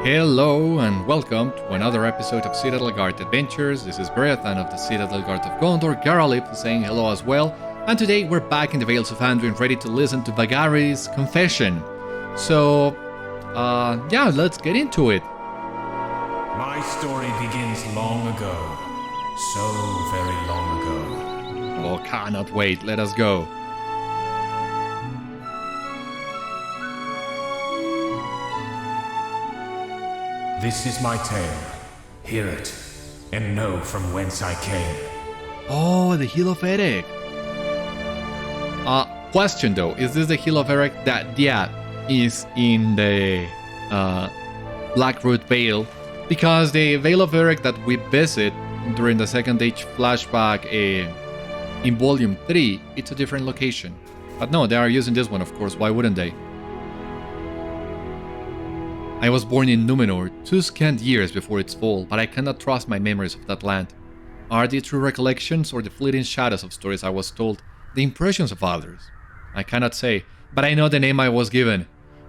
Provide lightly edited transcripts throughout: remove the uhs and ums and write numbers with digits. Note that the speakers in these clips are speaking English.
Hello and welcome to another episode of Citadel Guard Adventures. This is Beriathan of the Citadel Guard of Gondor. Garalip is saying hello as well. And today we're back in the Vales of Anduin, ready to listen to Vágari's confession. So, yeah, let's get into it. My story begins long ago. So very long ago. Oh, cannot wait. Let us go. This is my tale. Hear it, and know from whence I came. Oh, the Heol of Eric. Question though, is this the Heol of Eric that, is in the Blackroot Vale? Because the Vale of Eric that we visit during the Second Age flashback in Volume 3, it's a different location. But no, they are using this one, of course, why wouldn't they? I was born in Númenor 2 scant years before its fall, but I cannot trust my memories of that land. Are they true recollections or the fleeting shadows of stories I was told, the impressions of others? I cannot say, but I know the name I was given.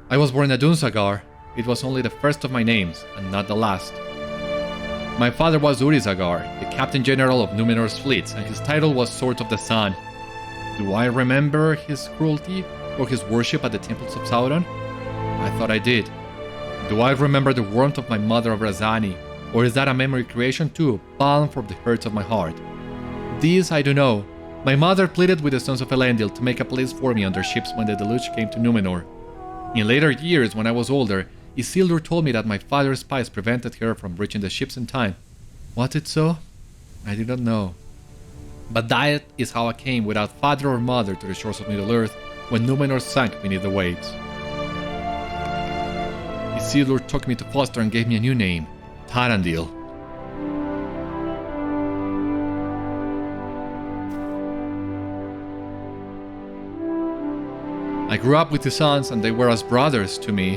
I was born Adunzagar. It was only the first of my names, and not the last. My father was Urizagar, the Captain General of Númenor's fleets, and his title was Sword of the Sun. Do I remember his cruelty or his worship at the temples of Sauron? I thought I did. Do I remember the warmth of my mother Razani, or is that a memory creation too, balm for the hurts of my heart? This I do know. My mother pleaded with the sons of Elendil to make a place for me on their ships when the deluge came to Númenor. In later years, when I was older, Isildur told me that my father's spies prevented her from reaching the ships in time. Was it so? I did not know. But that is how I came without father or mother to the shores of Middle-earth when Númenor sank beneath the waves. Isildur took me to foster and gave me a new name, Tárandil. I grew up with his sons and they were as brothers to me.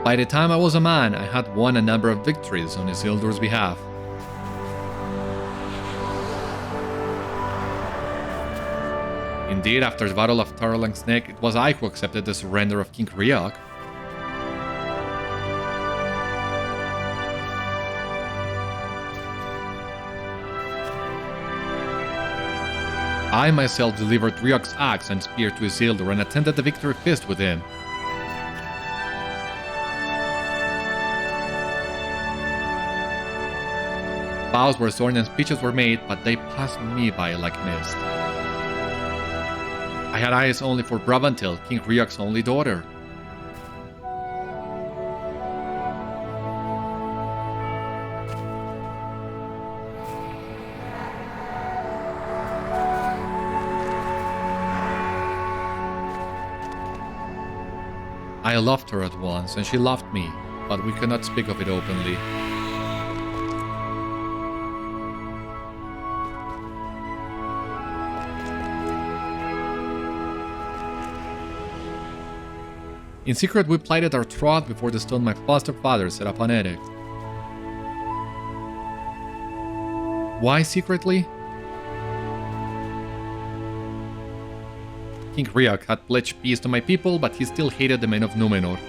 By the time I was a man, I had won a number of victories on Isildur's behalf. Indeed, after the Battle of Tarlang's Neck, it was I who accepted the surrender of King Rioc. I myself delivered Rioc's axe and spear to Isildur and attended the victory feast with him. Vows were sworn and speeches were made, but they passed me by like mist. I had eyes only for Bravantel, King Rioc's only daughter. I loved her at once, and she loved me, but we cannot speak of it openly. In secret, we plighted our troth before the stone my foster father set up on Eric. Why secretly? King Rioc had pledged peace to my people, but he still hated the men of Númenor.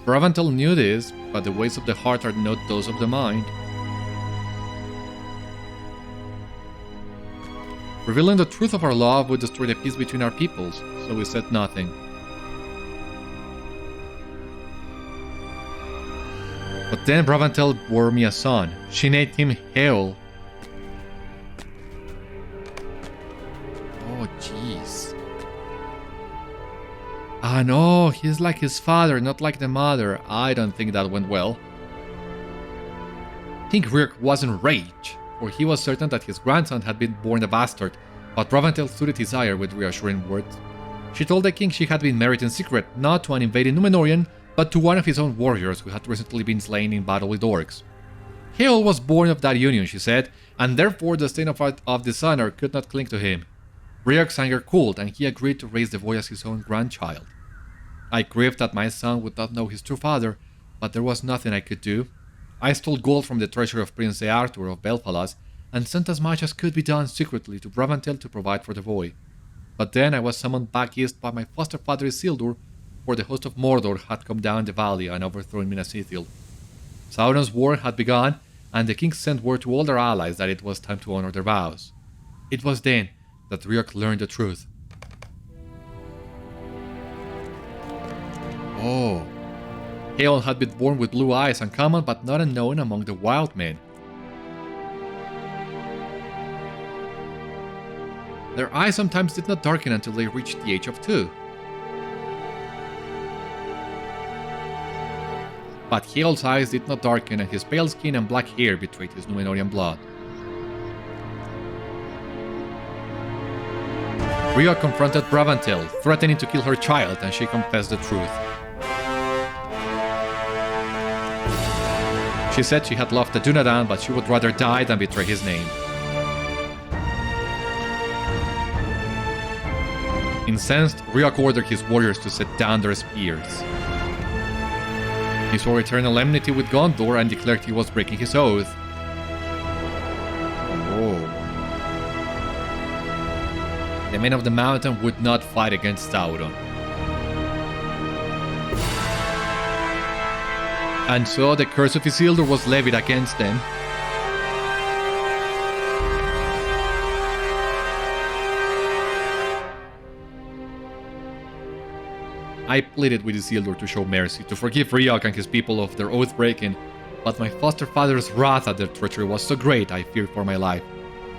Bravantel knew this, but the ways of the heart are not those of the mind. Revealing the truth of our love would destroy the peace between our peoples, so we said nothing. But then Bravantel bore me a son. She named him Heol. Oh, jeez. Ah, no, he's like his father, not like the mother. I don't think that went well. King Rioc was enraged, for he was certain that his grandson had been born a bastard, but Bravantel soothed his ire with reassuring words. She told the king she had been married in secret, not to an invading Númenorian, but to one of his own warriors who had recently been slain in battle with Orcs. Heol was born of that union, she said, and therefore the stain of dishonor could not cling to him. Rioc's anger cooled, and he agreed to raise the boy as his own grandchild. I grieved that my son would not know his true father, but there was nothing I could do. I stole gold from the treasury of Prince Eärnur of Belfalas, and sent as much as could be done secretly to Bravantel to provide for the boy. But then I was summoned back east by my foster father Isildur, for the host of Mordor had come down the valley and overthrown Minas Tirith. Sauron's war had begun, and the king sent word to all their allies that it was time to honor their vows. It was then that Rioc learned the truth. Oh. Heol had been born with blue eyes, uncommon but not unknown among the wild men. Their eyes sometimes did not darken until they reached the age of 2. But Heol's eyes did not darken, and his pale skin and black hair betrayed his Númenórean blood. Rioc confronted Bravantel, threatening to kill her child, and she confessed the truth. She said she had loved the Dunedain, but she would rather die than betray his name. Incensed, Rioc ordered his warriors to set down their spears. He swore eternal enmity with Gondor and declared he was breaking his oath. Oh. The men of the mountain would not fight against Sauron. And so the curse of Isildur was levied against them. I pleaded with Isildur to show mercy, to forgive Rioc and his people of their oath-breaking, but my foster father's wrath at their treachery was so great I feared for my life.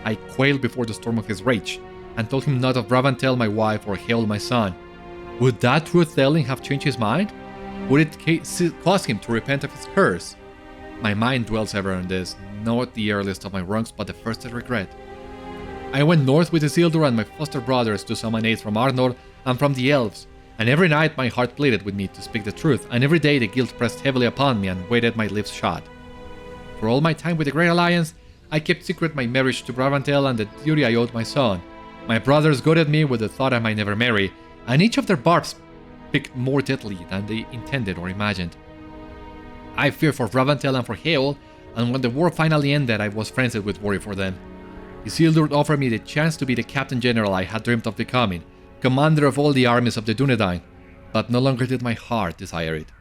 I quailed before the storm of his rage, and told him not of Bravantel my wife or Heol my son. Would that truth-telling have changed his mind? Would it cause him to repent of his curse? My mind dwells ever on this, not the earliest of my wrongs, but the first I regret. I went north with Isildur and my foster brothers to summon aid from Eärnur and from the elves, and every night my heart pleaded with me to speak the truth, and every day the guilt pressed heavily upon me and weighted my lips shut. For all my time with the Great Alliance, I kept secret my marriage to Bravantel and the duty I owed my son. My brothers goaded me with the thought I might never marry, and each of their barbs picked more deadly than they intended or imagined. I feared for Bravantel and for Heol, and when the war finally ended, I was frenzied with worry for them. Isildur offered me the chance to be the captain general I had dreamed of becoming, commander of all the armies of the Dunedain, but no longer did my heart desire it.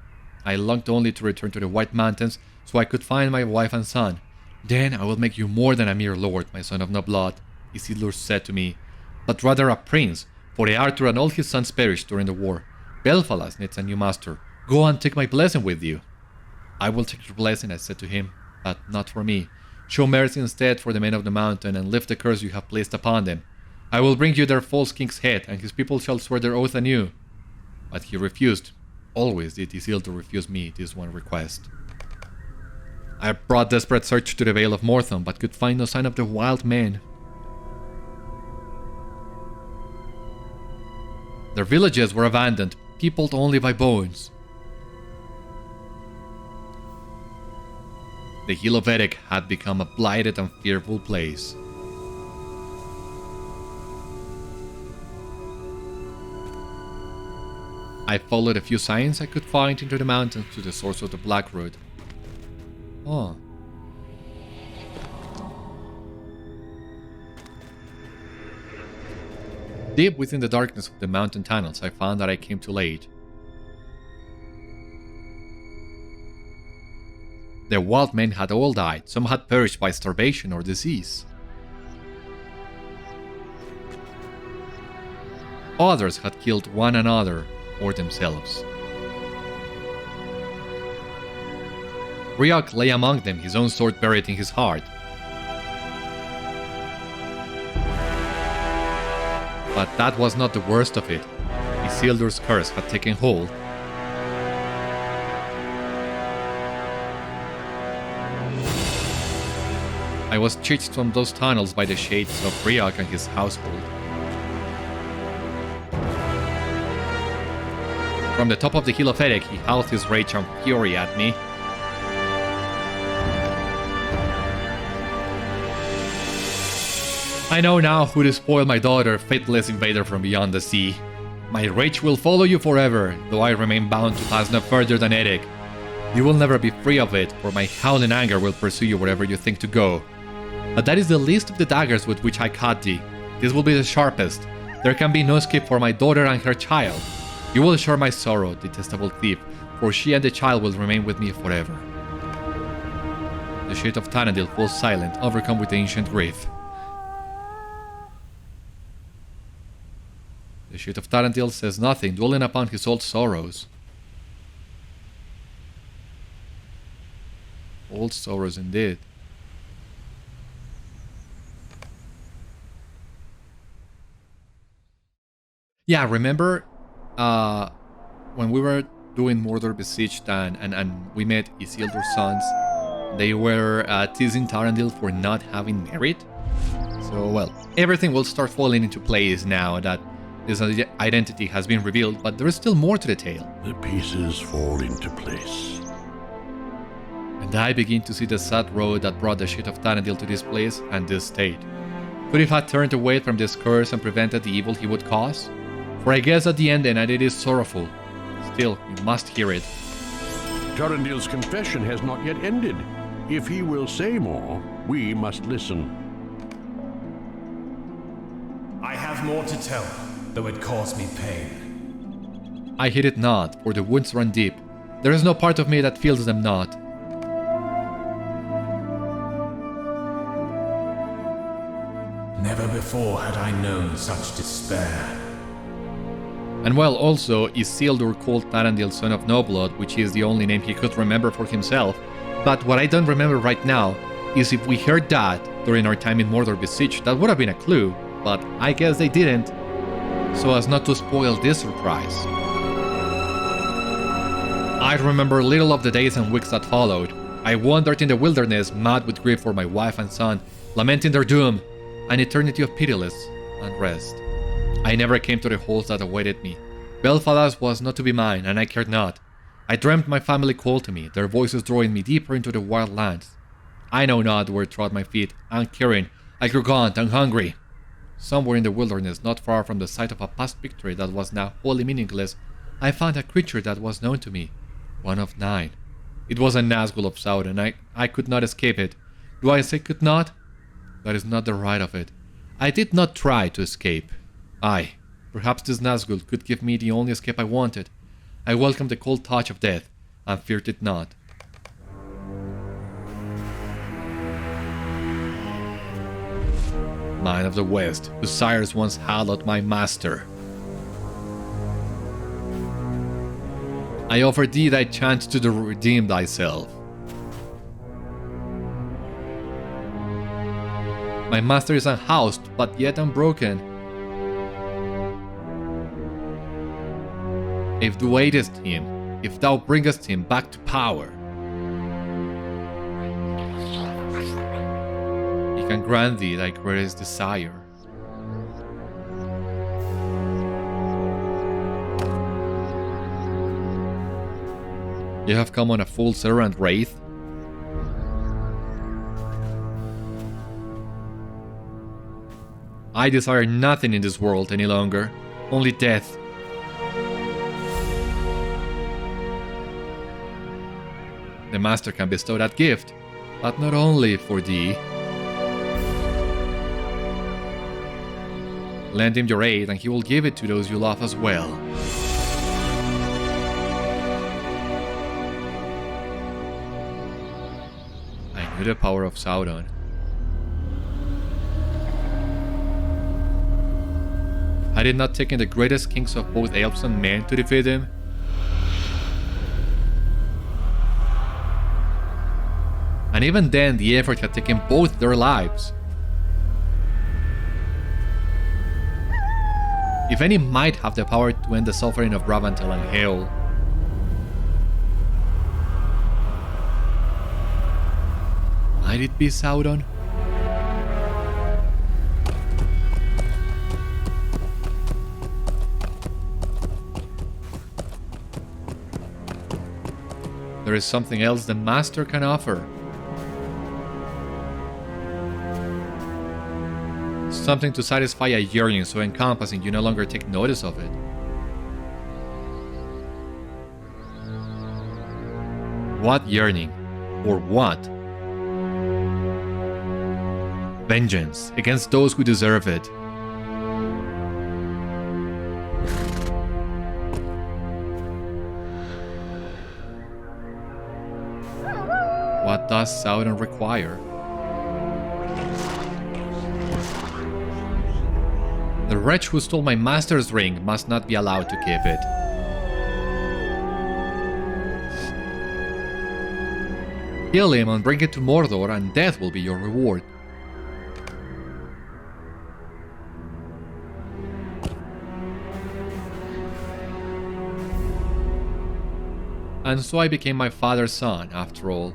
I longed only to return to the White Mountains so I could find my wife and son. Then I will make you more than a mere lord, my son of no blood, Isildur said to me, but rather a prince, for Eärnur and all his sons perished during the war. Belfalas needs a new master. Go and take my blessing with you. I will take your blessing, I said to him, but not for me. Show mercy instead for the men of the mountain and lift the curse you have placed upon them. I will bring you their false king's head, and his people shall swear their oath anew. But he refused. Always did Isildur refuse me this one request. I brought desperate search to the Vale of Morthon, but could find no sign of the wild men. Their villages were abandoned, peopled only by bones. The Hill of Erech had become a blighted and fearful place. I followed a few signs I could find into the mountains to the source of the Black Road. Oh. Deep within the darkness of the mountain tunnels, I found that I came too late. The wild men had all died, some had perished by starvation or disease. Others had killed one another or themselves. Rioc lay among them, his own sword buried in his heart. But that was not the worst of it. Isildur's curse had taken hold. I was chased from those tunnels by the shades of Rioc and his household. From the top of the Hill of Erech, he howled his rage and fury at me. I know now who to spoil my daughter, faithless invader from beyond the sea. My rage will follow you forever, though I remain bound to pass no further than Erech. You will never be free of it, for my howling anger will pursue you wherever you think to go. But that is the least of the daggers with which I cut thee. This will be the sharpest. There can be no escape for my daughter and her child. You will share my sorrow, detestable thief, for she and the child will remain with me forever. The shade of Tárandil falls silent, overcome with ancient grief. The shade of Tárandil says nothing, dwelling upon his old sorrows. Old sorrows indeed. Yeah, remember when we were doing Mordor Besieged and we met Isildur's sons? They were teasing Tárandil for not having merit. So, well, everything will start falling into place now that this identity has been revealed, but there is still more to the tale. The pieces fall into place. And I begin to see the sad road that brought the shade of Tárandil to this place and this state. Could he have turned away from this curse and prevented the evil he would cause? For I guess at the ending, and it is sorrowful. Still, you must hear it. Tárandil's confession has not yet ended. If he will say more, we must listen. I have more to tell, though it caused me pain. I heed it not, for the wounds run deep. There is no part of me that feels them not. Never before had I known such despair. And well, also, Isildur called Tárandil son of no blood, which is the only name he could remember for himself. But what I don't remember right now is if we heard that during our time in Mordor Besieged, that would have been a clue, but I guess they didn't, so as not to spoil this surprise. I remember little of the days and weeks that followed. I wandered in the wilderness, mad with grief for my wife and son, lamenting their doom, an eternity of pitiless unrest. I never came to the halls that awaited me. Belfast was not to be mine, and I cared not. I dreamt my family called to me, their voices drawing me deeper into the wild lands. I know not where trod my feet, uncaring, I grew gaunt and hungry. Somewhere in the wilderness, not far from the site of a past victory that was now wholly meaningless, I found a creature that was known to me, one of 9. It was a Nazgûl of Sauron, I could not escape it. Do I say could not? That is not the right of it. I did not try to escape. Aye, perhaps this Nazgûl could give me the only escape I wanted. I welcomed the cold touch of death, and feared it not. Man of the West, whose sires once hallowed my master. I offer thee thy chance to redeem thyself. My master is unhoused, but yet unbroken. If thou aidest him, if thou bringest him back to power, he can grant thee thy greatest desire. You have come on a fool's errand, Wraith. I desire nothing in this world any longer, only death. The Master can bestow that gift, but not only for thee. Lend him your aid and he will give it to those you love as well. I knew the power of Sauron. Had it not taken the greatest kings of both elves and men to defeat him? And even then, the effort had taken both their lives. If any might have the power to end the suffering of Bravantel and Heol, might it be Sauron? There is something else the Master can offer. Something to satisfy a yearning so encompassing you no longer take notice of it. What yearning? Or what? Vengeance against those who deserve it. What does Sauron require? The wretch who stole my master's ring must not be allowed to keep it. Kill him and bring it to Mordor, and death will be your reward. And so I became my father's son, after all.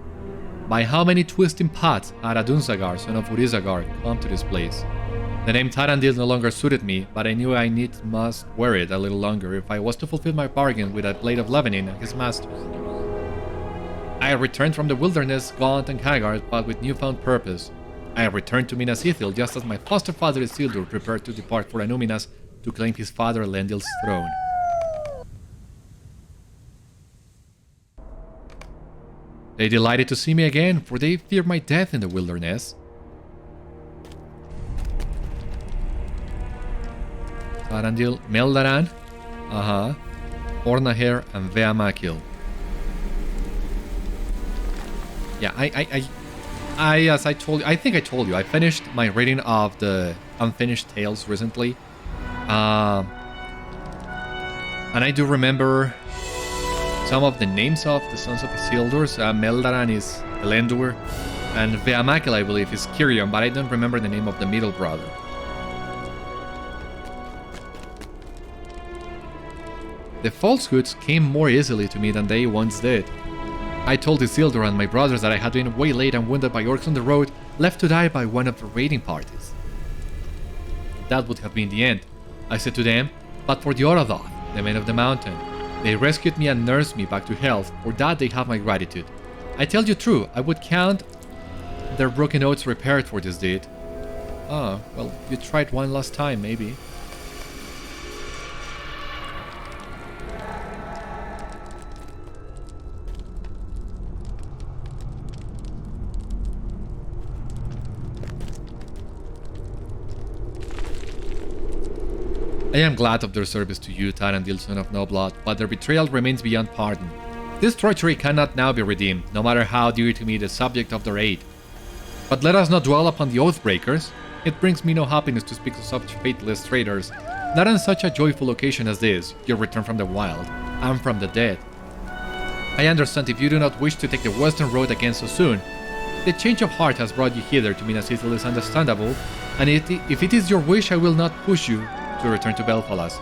By how many twisting paths had Adunzagar, son of Urizagar, come to this place? The name Tárandil no longer suited me, but I knew I must wear it a little longer if I was to fulfill my bargain with a blade of Lebanon and his master. I returned from the wilderness, gaunt and haggard, but with newfound purpose. I returned to Minas Tirith just as my foster father Isildur prepared to depart for Annúminas to claim his father Elendil's throne. They delighted to see me again, for they feared my death in the wilderness. Tárandil, Meldaran, Ornaher, and Veamakil. Yeah, as I told you, I think I told you, I finished my reading of the Unfinished Tales recently. And I do remember some of the names of the sons of Isildur. Meldaran is Eärnur, and Veamakil, I believe, is Kirion, but I don't remember the name of the middle brother. The falsehoods came more easily to me than they once did. I told Isildur and my brothers that I had been waylaid and wounded by orcs on the road, left to die by one of the raiding parties. That would have been the end, I said to them, but for the Orathoth, the men of the mountain. They rescued me and nursed me back to health, for that they have my gratitude. I tell you true, I would count their broken oaths repaired for this deed. Ah, well, you tried one last time, maybe. I am glad of their service to you, Tárandil, son of Noblood, but their betrayal remains beyond pardon. This treachery cannot now be redeemed, no matter how dear to me the subject of their aid. But let us not dwell upon the oath-breakers. It brings me no happiness to speak of such faithless traitors, not on such a joyful occasion as this, your return from the wild, and from the dead. I understand if you do not wish to take the western road again so soon. The change of heart has brought you hither to Minas Tirith is understandable, and if it is your wish, I will not push you to return to Belfalas.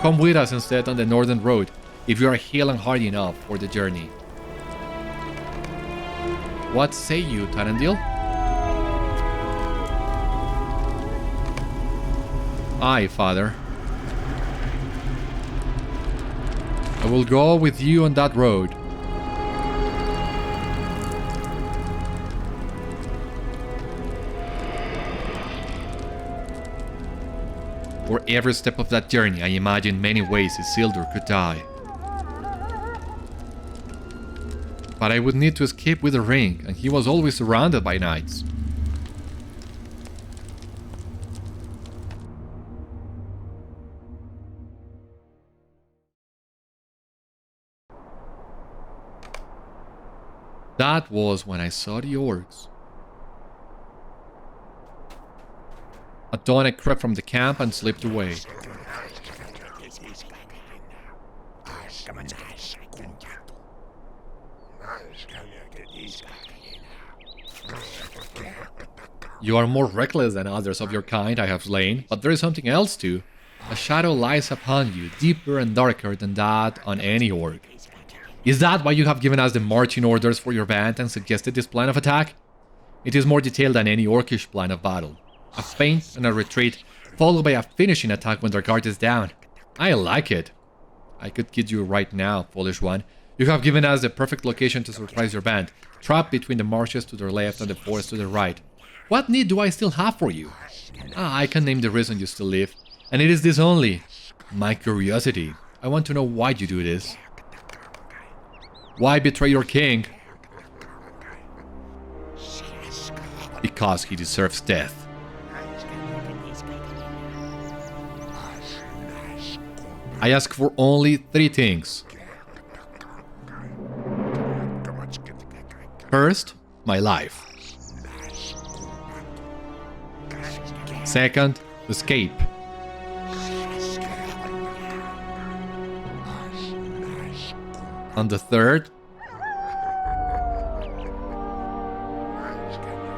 Come with us instead on the northern road, if you are hale and hearty enough for the journey. What say you, Tárandil? Aye, father. I will go with you on that road. For every step of that journey, I imagined many ways Isildur could die. But I would need to escape with the ring, and he was always surrounded by knights. That was when I saw the orcs. At dawn I crept from the camp and slipped away. You are more reckless than others of your kind I have slain, but there is something else too. A shadow lies upon you, deeper and darker than that on any orc. Is that why you have given us the marching orders for your band and suggested this plan of attack? It is more detailed than any orcish plan of battle. A feint and a retreat, followed by a finishing attack when their guard is down. I like it. I could kid you right now, foolish one. You have given us the perfect location to surprise your band, trapped between the marshes to their left and the forest to their right. What need do I still have for you? I can name the reason you still live, and it is this only. My curiosity. I want to know why you do this. Why betray your king? Because he deserves death. I ask for only 3 things. First, my life. Second, escape. And the third,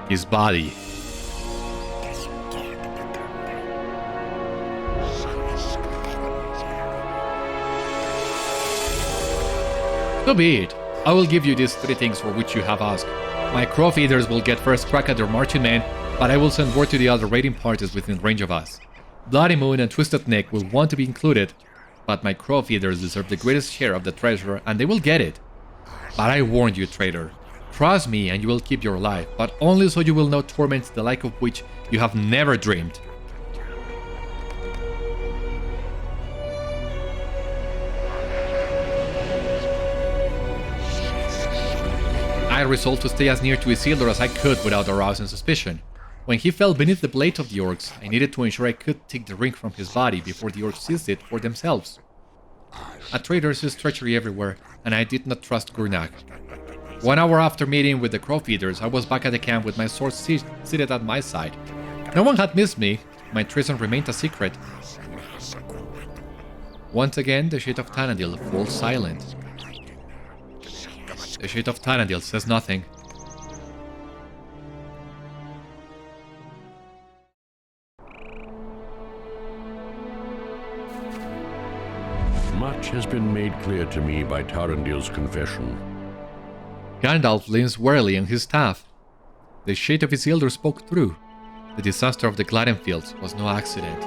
his body. So be it. I will give you these 3 things for which you have asked. My crow feeders will get first crack at their marching men, but I will send word to the other raiding parties within range of us. Bloody Moon and Twisted Neck will want to be included, but my crow feeders deserve the greatest share of the treasure, and they will get it. But I warned you, traitor. Trust me and you will keep your life, but only so you will know torments the like of which you have never dreamed. I resolved to stay as near to Isildur as I could without arousing suspicion. When he fell beneath the blade of the Orcs, I needed to ensure I could take the ring from his body before the Orcs seized it for themselves. A traitor sees treachery everywhere, and I did not trust Gurnag. 1 hour after meeting with the crow feeders, I was back at the camp with my sword seated at my side. No one had missed me. My treason remained a secret. Once again, the Shade of Tárandil falls silent. The Shade of Tárandil says nothing. Much has been made clear to me by Tárandil's confession. Gandalf leans warily on his staff. The Shade of Isildur spoke true. The disaster of the Gladden Fields was no accident.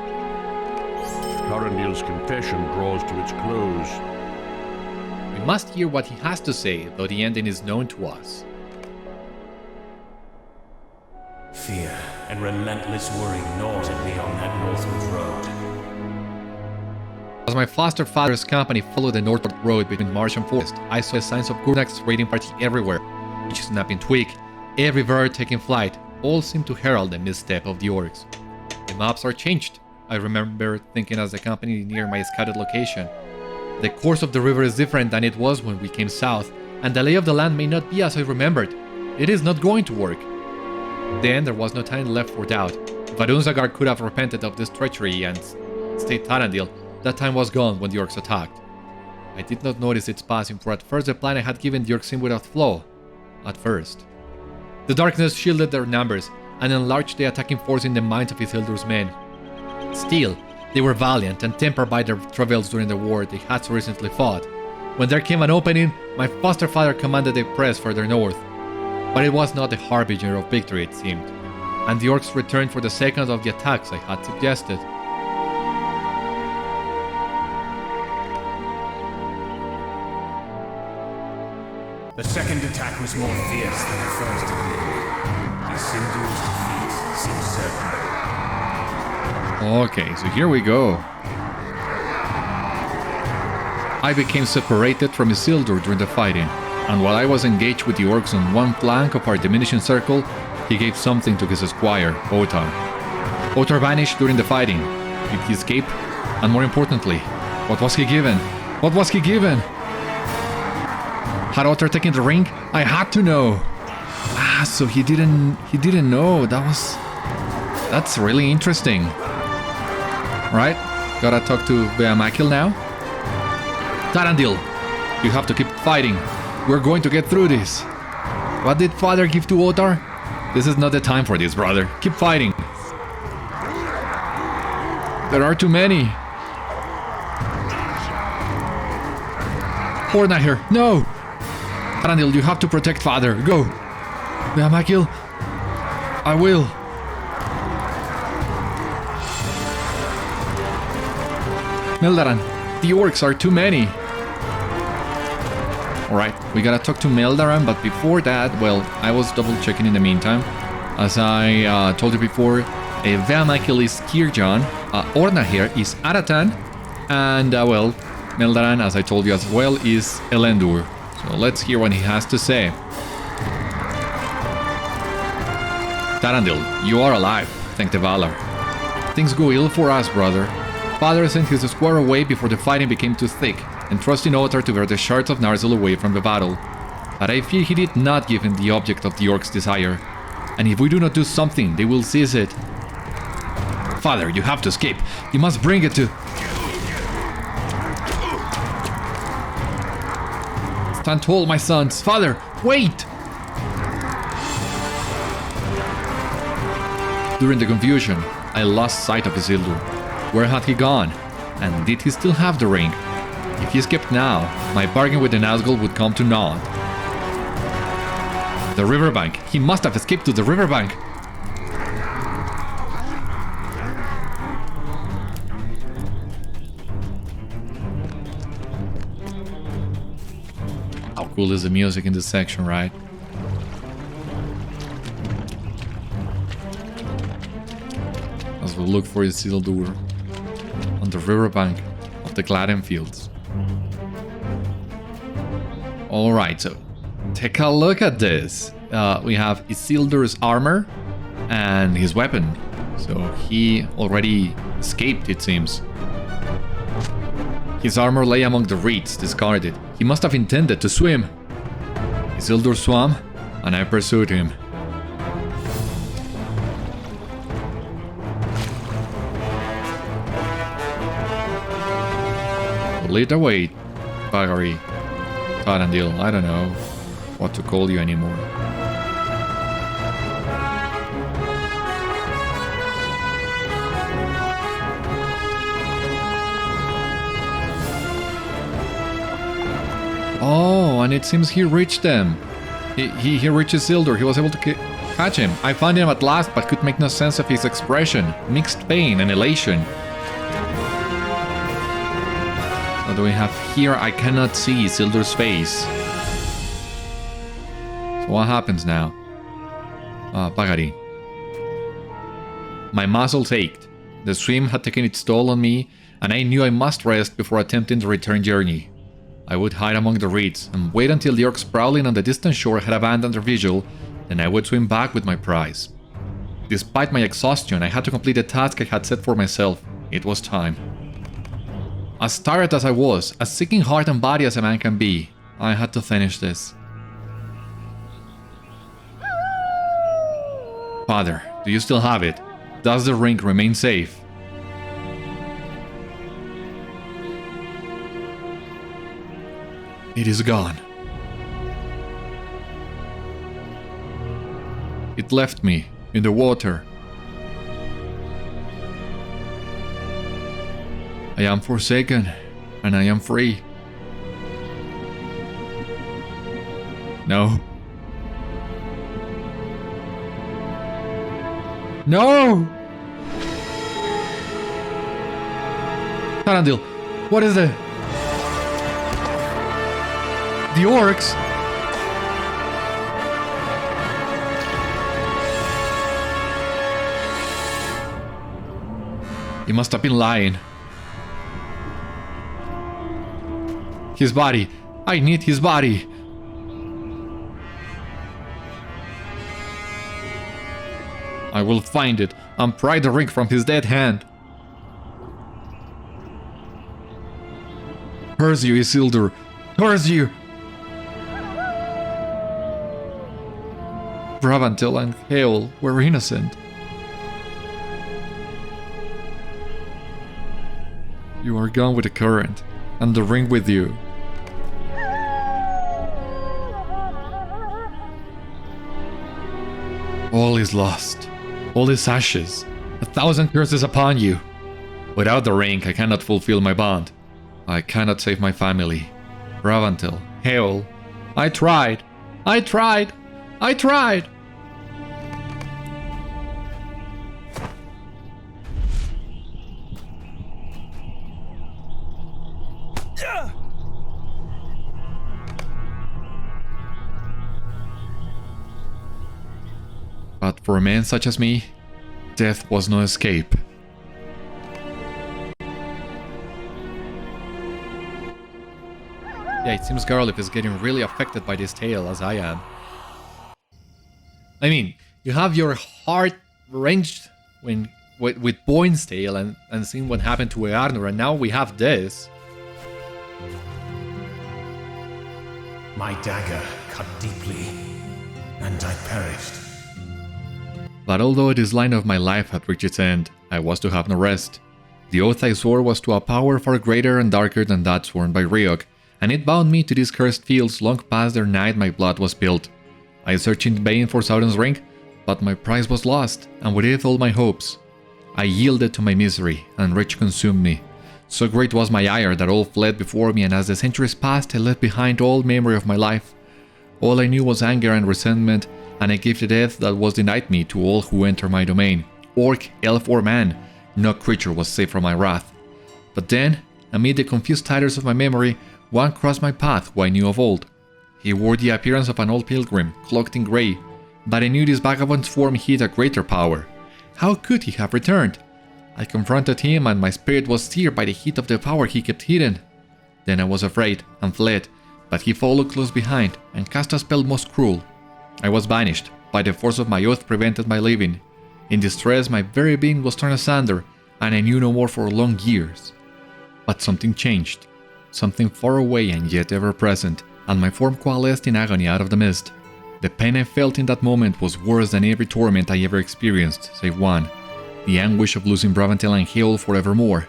Tárandil's confession draws to its close. We must hear what he has to say, though the ending is known to us. Fear and relentless worry gnawed at me on that northward road. As my foster father's company followed the northward road between marsh and forest, I saw signs of Gurnag's raiding party everywhere. Each snapping twig, every bird taking flight, all seemed to herald the misstep of the Orcs. The maps are changed, I remember thinking as the company neared my scouted location. The course of the river is different than it was when we came south, and the lay of the land may not be as I remembered. It is not going to work. Then there was no time left for doubt. If Varunzagar could have repented of this treachery and stayed Tárandil, that time was gone when the Orcs attacked. I did not notice its passing, for at first the plan I had given the Orcs seemed without flaw. At first. The darkness shielded their numbers, and enlarged the attacking force in the minds of Isildur's men. Still, they were valiant and tempered by their travails during the war they had so recently fought. When there came an opening, my foster father commanded a press further north. But it was not the harbinger of victory, it seemed, and the Orcs returned for the second of the attacks I had suggested. The second attack was more fierce than the first had been. Isildur's defeat seemed certain. Okay, so here we go. I became separated from Isildur during the fighting, and while I was engaged with the Orcs on one flank of our diminishing circle, he gave something to his esquire, Otar. Otar vanished during the fighting. Did he escape? And more importantly, what was he given? What was he given? Had Otar taken the ring? I had to know. So he didn't know. That's really interesting. Right? Gotta talk to Beamakil now. Tárandil, you have to keep fighting. We're going to get through this. What did father give to Otar? This is not the time for this, brother. Keep fighting. There are too many. Hornahir, no! Tárandil, you have to protect father. Go. Beamakil, I will. Meldaran, the Orcs are too many. Alright, we gotta talk to Meldaran, but before that, well, I was double checking in the meantime. As I told you before, Beamakil is Kirjan, Ornahir is Aratan, and well, Meldaran, as I told you as well, is Eärnur. So let's hear what he has to say. Tárandil, you are alive, thank the Valar. Things go ill for us, brother. Father sent his square away before the fighting became too thick, entrusting LOTRO to bear the shards of Narsil away from the battle. But I fear he did not give him the object of the Orcs' desire. And if we do not do something, they will seize it. Father, you have to escape. You must bring it to... Stand tall, my sons. Father, wait! During the confusion, I lost sight of Isildur. Where had he gone? And did he still have the ring? If he escaped now, my bargain with the Nazgûl would come to naught. The riverbank. He must have escaped to the riverbank. How cool is the music in this section, right? As we look for Isildur on the riverbank of the Gladden Fields. Alright, so take a look at this. We have Isildur's armor and his weapon. So he already escaped, it seems. His armor lay among the reeds, discarded. He must have intended to swim. Isildur swam, and I pursued him. Lead the way, Vágari, Tárandil, I don't know what to call you anymore. Oh, and it seems he reached them. He reached Isildur. He was able to catch him. I found him at last, but could make no sense of his expression. Mixed pain and elation. What do we have here? I cannot see Isildur's face. So what happens now? Vágari. My muscles ached. The swim had taken its toll on me, and I knew I must rest before attempting the return journey. I would hide among the reeds and wait until the orcs prowling on the distant shore had abandoned their vigil, then I would swim back with my prize. Despite my exhaustion, I had to complete the task I had set for myself. It was time. As tired as I was, as sick in heart and body as a man can be, I had to finish this. Father, do you still have it? Does the ring remain safe? It is gone. It left me in the water. I am forsaken, and I am free. No. No! Tárandil, what is it? The orcs? He must have been lying. His body. I need his body. I will find it and pry the ring from his dead hand. Curse you, Isildur. Curse you! Bravantel and Heol were innocent. You are gone with the current, and the ring with you. All is lost. All is ashes. 1,000 curses upon you. Without the ring, I cannot fulfill my bond. I cannot save my family. Bravantel, Heol. I tried. I tried. I tried. But for a man such as me, death was no escape. Yeah, it seems Gandalf is getting really affected by this tale, as I am. I mean, you have your heart wrenched when with Vóin's tale and seeing what happened to Eärnur, and now we have this. My dagger cut deeply, and I perished. But although this line of my life had reached its end, I was to have no rest. The oath I swore was to a power far greater and darker than that sworn by Rioc, and it bound me to these cursed fields long past the night my blood was spilled. I searched in vain for Sauron's ring, but my prize was lost, and with it all my hopes. I yielded to my misery, and rage consumed me. So great was my ire that all fled before me, and as the centuries passed, I left behind all memory of my life. All I knew was anger and resentment, and I gave the death that was denied me to all who enter my domain. Orc, elf, or man, no creature was safe from my wrath. But then, amid the confused titles of my memory, one crossed my path who I knew of old. He wore the appearance of an old pilgrim, cloaked in grey, but I knew this vagabond's form hid a greater power. How could he have returned? I confronted him, and my spirit was seared by the heat of the power he kept hidden. Then I was afraid, and fled, but he followed close behind, and cast a spell most cruel. I was banished, by the force of my oath prevented my living. In distress my very being was torn asunder, and I knew no more for long years. But something changed, something far away and yet ever present, and my form coalesced in agony out of the mist. The pain I felt in that moment was worse than every torment I ever experienced, save one. The anguish of losing Bravantel and Heol forevermore.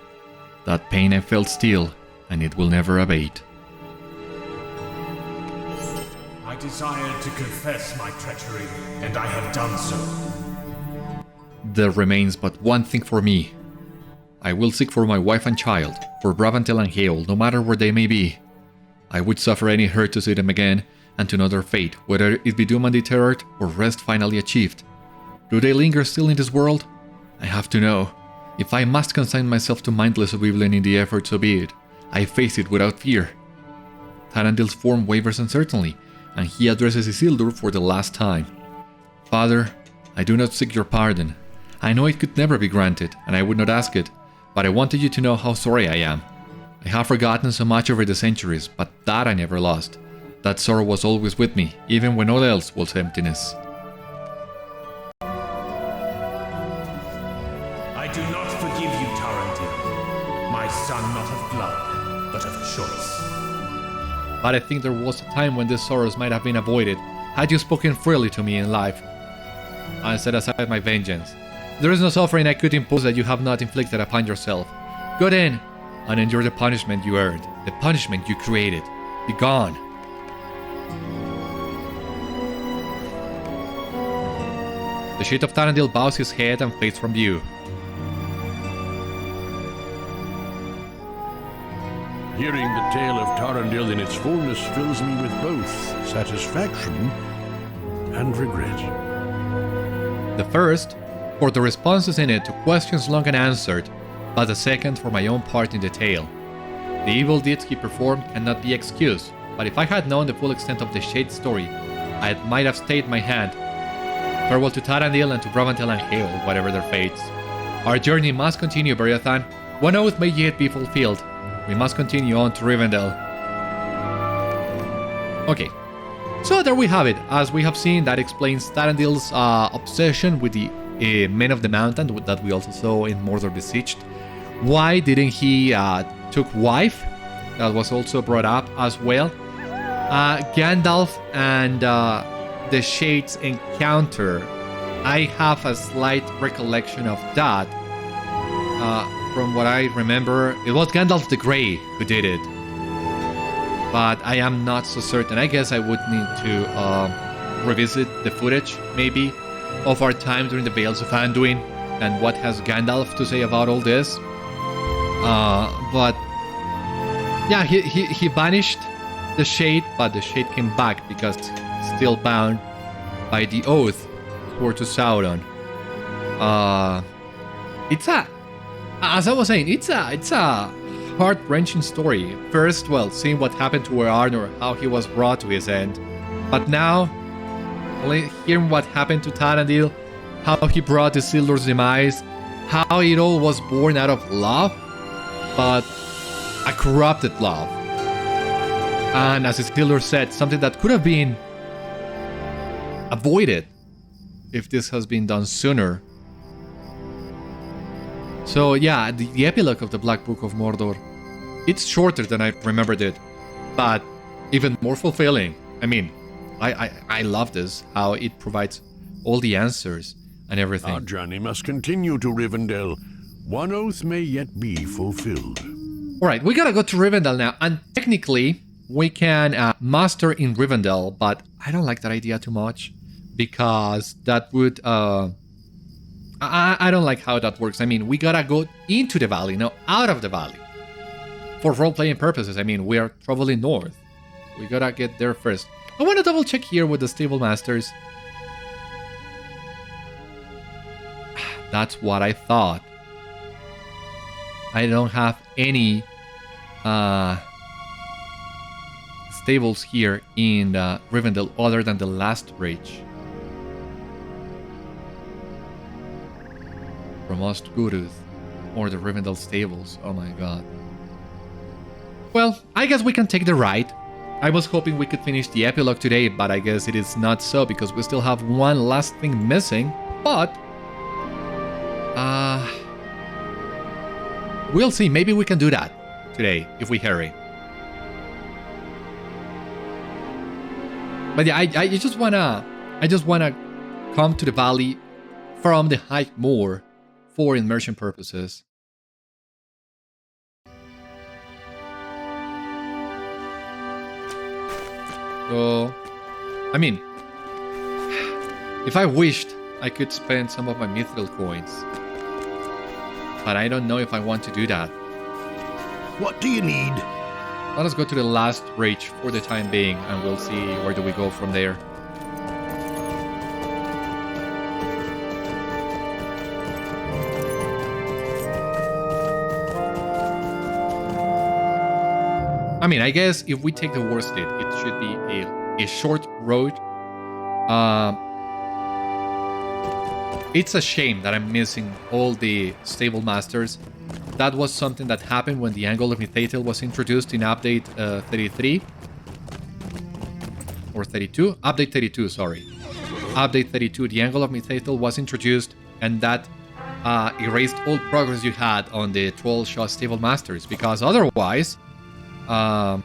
That pain I felt still, and it will never abate. I desired to confess my treachery, and I have done so. There remains but one thing for me. I will seek for my wife and child, for Bravantel and Heol, no matter where they may be. I would suffer any hurt to see them again, and to know their fate, whether it be doom undeterred or rest finally achieved. Do they linger still in this world? I have to know. If I must consign myself to mindless oblivion in the effort, so be it. I face it without fear. Tárandil's form wavers uncertainly, and he addresses Isildur for the last time. Father, I do not seek your pardon. I know it could never be granted, and I would not ask it, but I wanted you to know how sorry I am. I have forgotten so much over the centuries, but that I never lost. That sorrow was always with me, even when all else was emptiness. I do not forgive you, Tárandi, my son not of blood, but of choice. But I think there was a time when these sorrows might have been avoided, had you spoken freely to me in life. I set aside my vengeance. There is no suffering I could impose that you have not inflicted upon yourself. Go in, and endure the punishment you earned, the punishment you created. Be gone. The Shade of Tárandil bows his head and fades from view. Hearing the tale of Tárandil in its fullness fills me with both satisfaction and regret. The first, for the responses in it to questions long unanswered, but the second for my own part in the tale. The evil deeds he performed cannot be excused, but if I had known the full extent of the Shade's story, I might have stayed my hand. Farewell to Tárandil and to Bravantel and Heol, whatever their fates. Our journey must continue, Beriathan. One oath may yet be fulfilled. We must continue on to Rivendell. Okay, so there we have it. As we have seen, that explains Tárandil's obsession with the Men of the Mountain that we also saw in Mordor Besieged. Why didn't he took wife? That was also brought up as well. Gandalf and the Shade's encounter. I have a slight recollection of that. From what I remember, it was Gandalf the Grey who did it. But I am not so certain. I guess I would need to revisit the footage, maybe, of our time during the Vales of Anduin and what has Gandalf to say about all this. But yeah, he banished the Shade, but the Shade came back because still bound by the oath swore to Sauron. As I was saying, it's a heart-wrenching story. First, well, seeing what happened to Eärnur, how he was brought to his end. But now, hearing what happened to Tárandil, how he brought Isildur's demise, how it all was born out of love, but a corrupted love. And as Isildur said, something that could have been avoided if this has been done sooner. So yeah, the epilogue of the Black Book of Mordor, it's shorter than I remembered it, but even more fulfilling. I mean, I love this, how it provides all the answers and everything. Our journey must continue to Rivendell. One oath may yet be fulfilled. Alright, we gotta go to Rivendell now, and technically, we can master in Rivendell, but I don't like that idea too much, because that would, I don't like how that works. I mean, we gotta go into the valley, not out of the valley. For role-playing purposes, I mean, we are traveling north. We gotta get there first. I want to double check here with the stable masters. That's what I thought. I don't have any stables here in Rivendell other than the last bridge. From Nazgûl or the Rivendell stables. Oh my god. Well, I guess we can take the ride. I was hoping we could finish the epilogue today, but I guess it is not so because we still have one last thing missing. But we'll see. Maybe we can do that today if we hurry. But yeah, I just wanna come to the valley from the high moor for immersion purposes. So, I mean, if I wished, I could spend some of my mithril coins. But I don't know if I want to do that. What do you need? Let us go to the last bridge for the time being, and we'll see where do we go from there. I mean, I guess if we take the worsted, it should be a short road. It's a shame that I'm missing all the stable masters. That was something that happened when the Angle of Mithatel was introduced in update 33. Or 32? Update 32, sorry. Update 32, the Angle of Mithatel was introduced, and that erased all progress you had on the Trollshaw stable masters, because otherwise I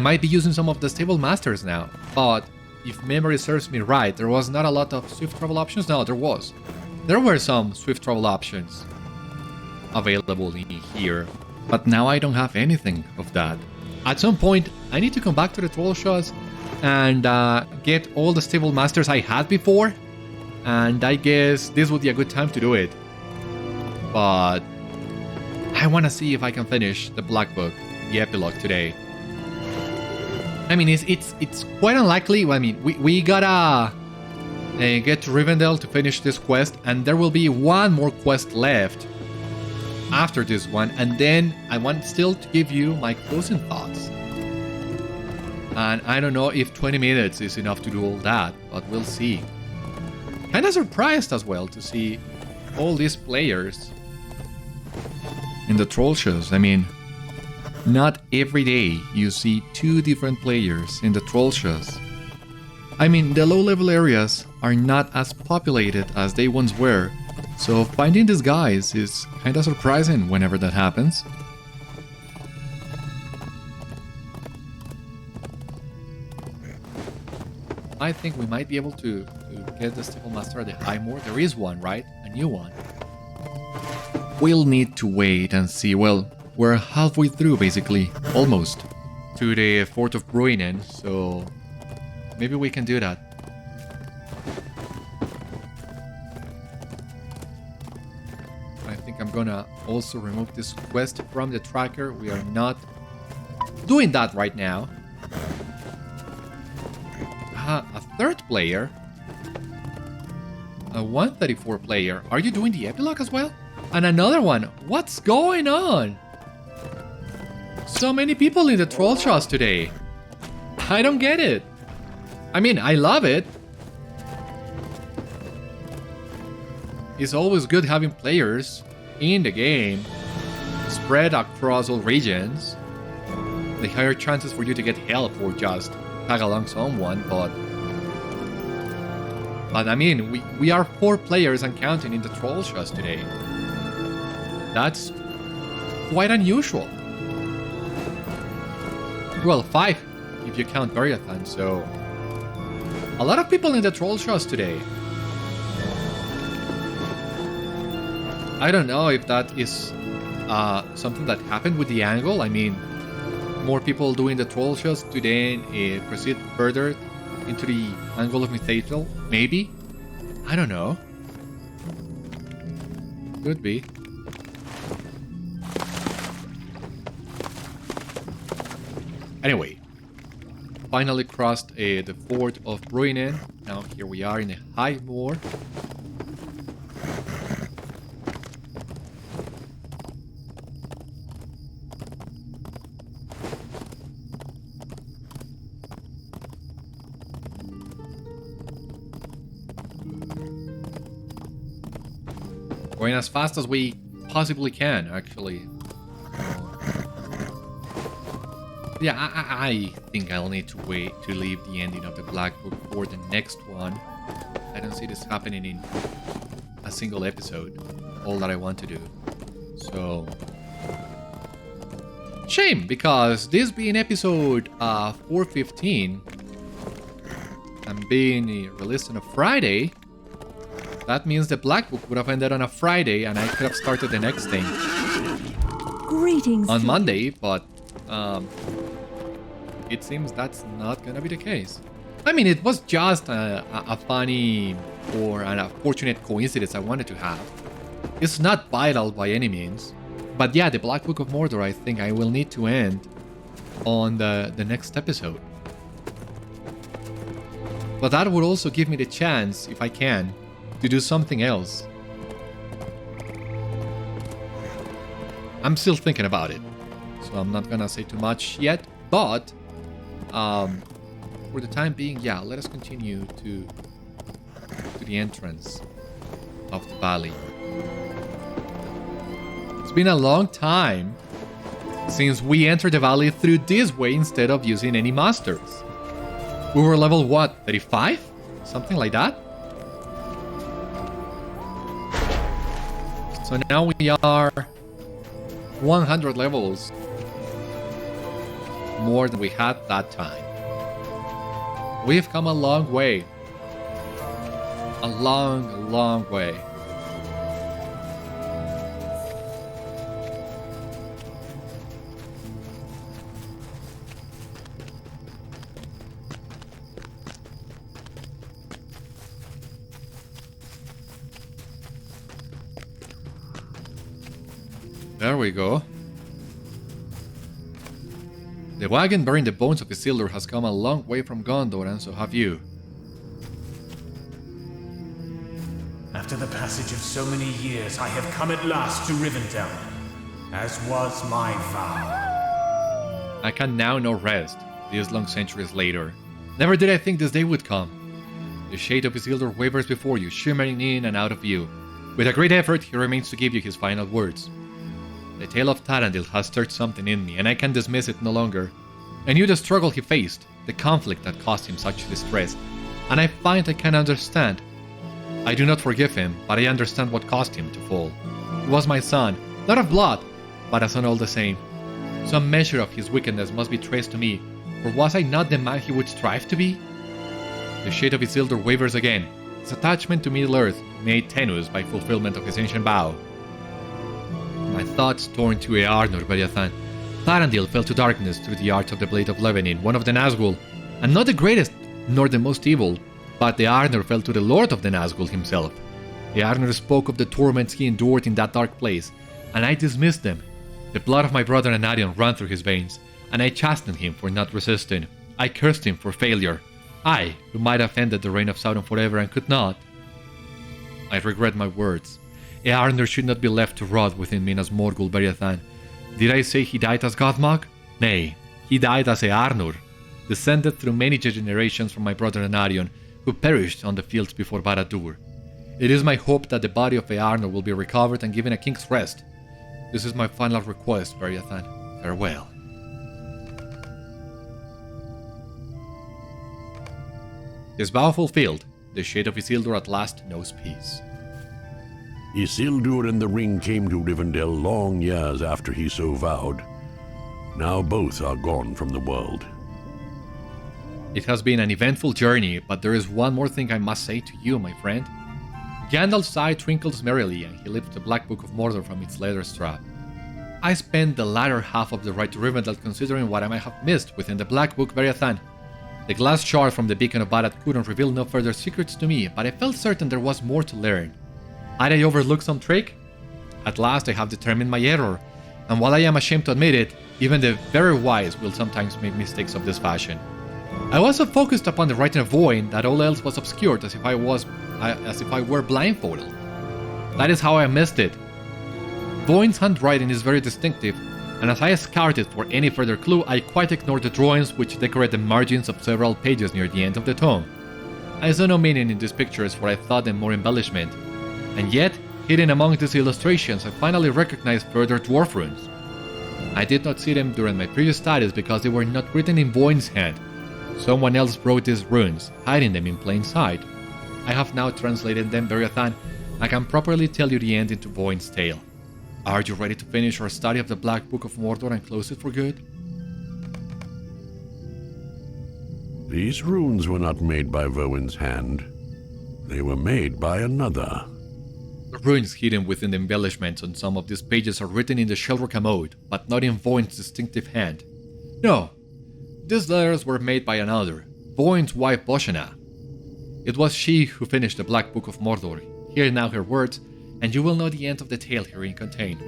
might be using some of the stable masters now, but if memory serves me right, there was not a lot of swift travel options. No, there was. There were some swift travel options available in here, but now I don't have anything of that. At some point, I need to come back to the Trollshaws and get all the stable masters I had before, and I guess this would be a good time to do it. But I want to see if I can finish the Black Book, the epilogue today. I mean, it's quite unlikely. I mean, we gotta get to Rivendell to finish this quest, and there will be one more quest left after this one, and then I want still to give you my closing thoughts. And I don't know if 20 minutes is enough to do all that, but we'll see. Kinda surprised as well to see all these players in the troll shows. I mean, not every day you see two different players in the troll shows. I mean, the low-level areas are not as populated as they once were, so finding these guys is kinda surprising whenever that happens. I think we might be able to get the stable master at the high moor. There is one, right? A new one. We'll need to wait and see. Well, we're halfway through, basically. Almost. To the Fort of Vóin, so maybe we can do that. I think I'm gonna also remove this quest from the tracker. We are not doing that right now. A third player? A 134 player. Are you doing the epilogue as well? And another one. What's going on? So many people in the troll shows today. I don't get it. I mean, I love it. It's always good having players in the game spread across all regions. The higher chances for you to get help or just tag along someone, but But I mean, we are 4 players and counting in the troll shows today. That's quite unusual. Well, 5 if you count Beriathan, so... A lot of people in the troll shows today. I don't know if that is something that happened with the angle. I mean, more people doing the troll shows to then proceed further into the angle of Mythatel. Maybe? I don't know. Could be. Anyway, finally crossed the ford of Vóin. Now here we are in a high moor. Going as fast as we possibly can, actually. Yeah, I think I'll need to wait to leave the ending of the Black Book for the next one. I don't see this happening in a single episode, all that I want to do. So... Shame, because this being episode 415 and being released on a Friday, that means the Black Book would have ended on a Friday and I could have started the next thing Greetings on Monday, but it seems that's not gonna be the case. I mean, it was just a funny or an unfortunate coincidence I wanted to have. It's not vital by any means. But yeah, the Black Book of Mordor, I think I will need to end on the next episode. But that would also give me the chance, if I can, to do something else. I'm still thinking about it, so I'm not gonna say too much yet, but for the time being, yeah, let us continue to the entrance of the valley. It's been a long time since we entered the valley through this way instead of using any masters. We were level what, 35? Something like that? So now we are 100 levels more than we had that time. We've come a long way. A long, long way. There we go. The wagon bearing the bones of Isildur has come a long way from Gondor, and so have you. After the passage of so many years, I have come at last to Rivendell, as was my vow. I can now know rest, these long centuries later. Never did I think this day would come. The shade of Isildur wavers before you, shimmering in and out of view. With a great effort, he remains to give you his final words. The tale of Tárandil has stirred something in me, and I can dismiss it no longer. I knew the struggle he faced, the conflict that caused him such distress, and I find I can understand. I do not forgive him, but I understand what caused him to fall. He was my son, not of blood, but a son all the same. Some measure of his wickedness must be traced to me, for was I not the man he would strive to be? The shade of Isildur wavers again, his attachment to Middle-earth made tenuous by fulfillment of his ancient vow. My thoughts torn to Eärnur, Beriathan. Tárandil fell to darkness through the arts of the Blade of Levenin, one of the Nazgûl, and not the greatest, nor the most evil, but the Eärnur fell to the Lord of the Nazgûl himself. Eärnur spoke of the torments he endured in that dark place, and I dismissed them. The blood of my brother Anarion ran through his veins, and I chastened him for not resisting. I cursed him for failure. I, who might have ended the reign of Sauron forever and could not. I regret my words. Eärnur should not be left to rot within Minas Morgul, Beriathan. Did I say he died as Godmog? Nay, he died as Eärnur, descended through many generations from my brother Anarion, who perished on the fields before Barad-dûr. It is my hope that the body of Eärnur will be recovered and given a king's rest. This is my final request, Beriathan. Farewell. His vow fulfilled, the shade of Isildur at last knows peace. Isildur and the ring came to Rivendell long years after he so vowed. Now both are gone from the world. It has been an eventful journey, but there is one more thing I must say to you, my friend. Gandalf's eye twinkles merrily, and he lifts the Black Book of Mordor from its leather strap. I spent the latter half of the ride to Rivendell considering what I might have missed within the Black Book Beriathan. The glass shard from the Beacon of Barad couldn't reveal no further secrets to me, but I felt certain there was more to learn. Had I overlooked some trick? At last I have determined my error, and while I am ashamed to admit it, even the very wise will sometimes make mistakes of this fashion. I was so focused upon the writing of Vóin that all else was obscured as if I were blindfolded. That is how I missed it. Vóin's handwriting is very distinctive, and as I scoured it for any further clue, I quite ignored the drawings which decorate the margins of several pages near the end of the tome. I saw no meaning in these pictures, for I thought them more embellishment. And yet, hidden among these illustrations, I finally recognized further dwarf runes. I did not see them during my previous studies because they were not written in Vóin's hand. Someone else wrote these runes, hiding them in plain sight. I have now translated them, Beriathan. I can properly tell you the ending to Vóin's tale. Are you ready to finish our study of the Black Book of Mordor and close it for good? These runes were not made by Vóin's hand. They were made by another. The runes hidden within the embellishments on some of these pages are written in the Shellrock mode, but not in Vóin's distinctive hand. No, these letters were made by another, Vóin's wife Bozhéna. It was she who finished the Black Book of Mordor. Hear now her words, and you will know the end of the tale herein contained.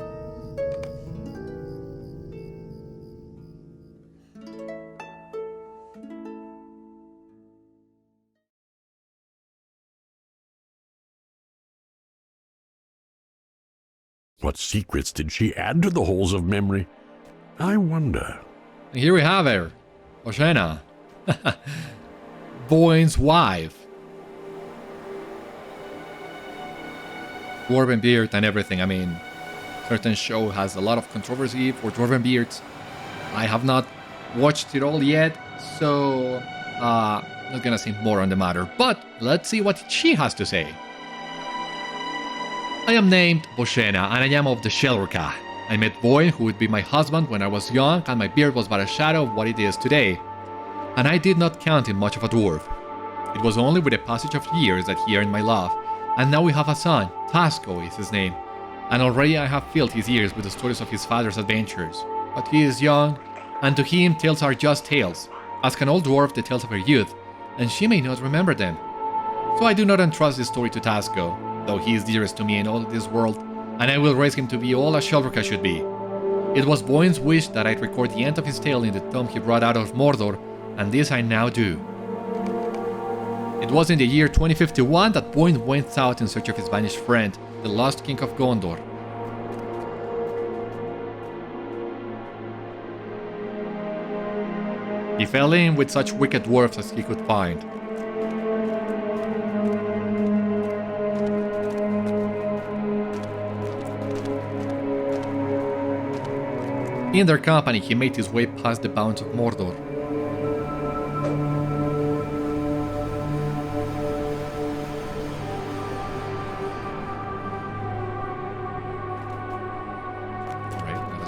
What secrets did she add to the holes of memory? I wonder. And here we have her, Bozhéna, Vóin's wife. Dwarven beard and everything. I mean, certain show has a lot of controversy for dwarven beards. I have not watched it all yet, so not gonna say more on the matter. But let's see what she has to say. I am named Bozhéna, and I am of the Shellrock. I met Vóin, who would be my husband, when I was young, and my beard was but a shadow of what it is today. And I did not count him much of a dwarf. It was only with the passage of years that he earned my love. And now we have a son, Tasco is his name, and already I have filled his ears with the stories of his father's adventures. But he is young, and to him tales are just tales. Ask an old dwarf the tales of her youth, and she may not remember them. So I do not entrust this story to Tasco, though he is dearest to me in all this world, and I will raise him to be all a Shellrock should be. It was Vóin's wish that I'd record the end of his tale in the tome he brought out of Mordor, and this I now do. It was in the year 2051 that Vóin went south in search of his vanished friend, the lost king of Gondor. He fell in with such wicked dwarfs as he could find. In their company, he made his way past the bounds of Mordor.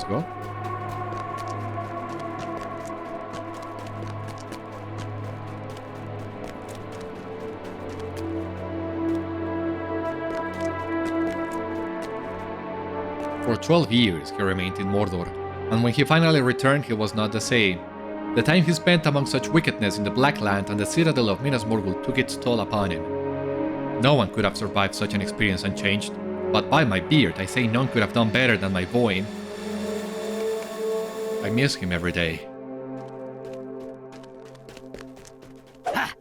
Go. For 12 years he remained in Mordor, and when he finally returned he was not the same. The time he spent among such wickedness in the Black Land and the Citadel of Minas Morgul took its toll upon him. No one could have survived such an experience unchanged, but by my beard I say none could have done better than my Vóin. I miss him every day. Ha!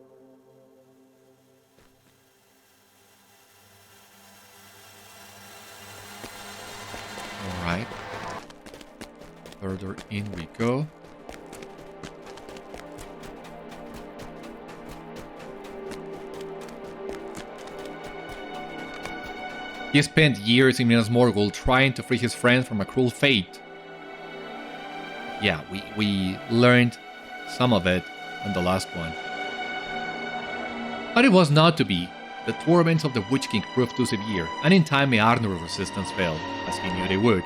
Alright. Further in we go. He spent years in Minas Morgul trying to free his friends from a cruel fate. Yeah, we learned some of it in the last one. But it was not to be. The torments of the Witch King proved too severe, and in time Eärnur's resistance fell, as he knew they would.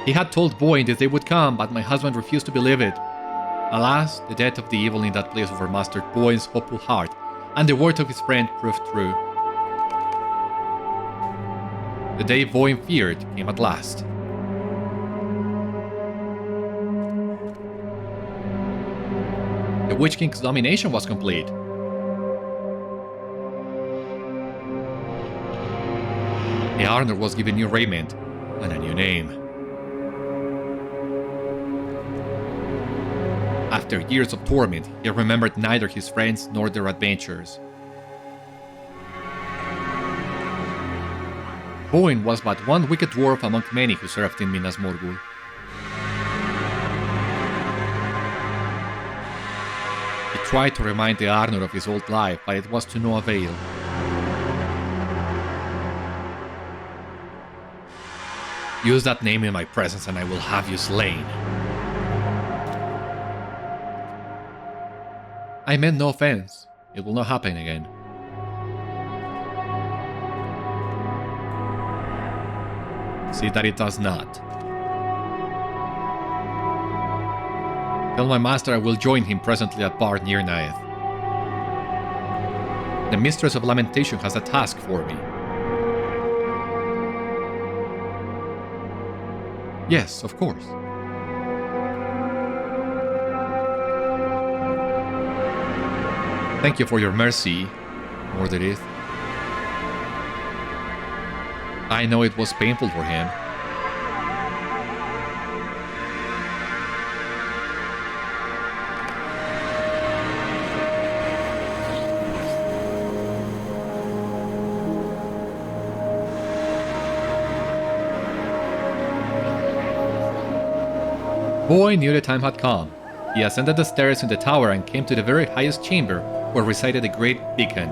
He had told Vóin that they would come, but my husband refused to believe it. Alas, the death of the evil in that place overmastered Vóin's hopeful heart, and the word of his friend proved true. The day Vóin feared came at last. The Witch King's domination was complete. Eärnur was given new raiment and a new name. After years of torment, he remembered neither his friends nor their adventures. Vóin was but one wicked dwarf among many who served in Minas Morgul. He tried to remind Eärnur of his old life, but it was to no avail. Use that name in my presence and I will have you slain. I meant no offense. It will not happen again. See that it does not. Tell my master I will join him presently at Bard near Naeth. The Mistress of Lamentation has a task for me. Yes, of course. Thank you for your mercy, Mordirith. I know it was painful for him. Vóin knew the time had come. He ascended the stairs in the tower and came to the very highest chamber where resided a great beacon.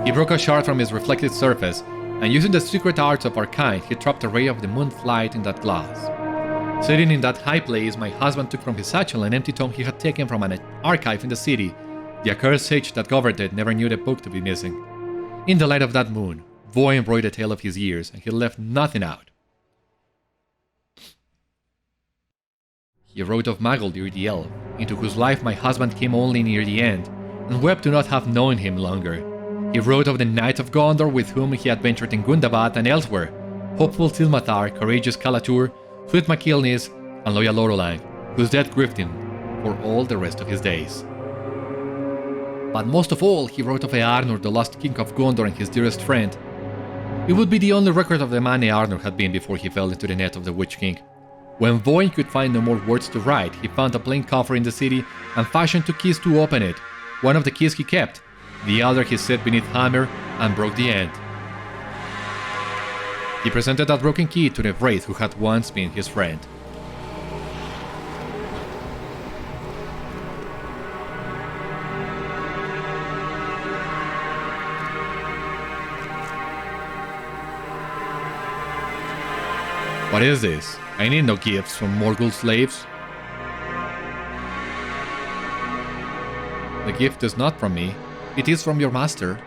He broke a shard from its reflected surface, and using the secret arts of arcane, he trapped a ray of the moon's light in that glass. Sitting in that high place, my husband took from his satchel an empty tome he had taken from an archive in the city. The accursed sage that governed it never knew the book to be missing. In the light of that moon, Vóin wrote the tale of his years, and he left nothing out. He wrote of Magoldir the elf, into whose life my husband came only near the end, and wept to not have known him longer. He wrote of the knights of Gondor with whom he adventured in Gundabad and elsewhere, hopeful Silmathar, courageous Calatur, sweet Makilnis, and loyal Lorolang, whose death grieved him for all the rest of his days. But most of all, he wrote of Eärnur, the lost king of Gondor and his dearest friend. It would be the only record of the man Eärnur had been before he fell into the net of the Witch King. When Vóin could find no more words to write, he found a plain coffer in the city and fashioned 2 keys to open it. One of the keys he kept, the other he set beneath hammer and broke the end. He presented that broken key to the wraith who had once been his friend. What is this? I need no gifts from Morgul slaves. The gift is not from me. It is from your master.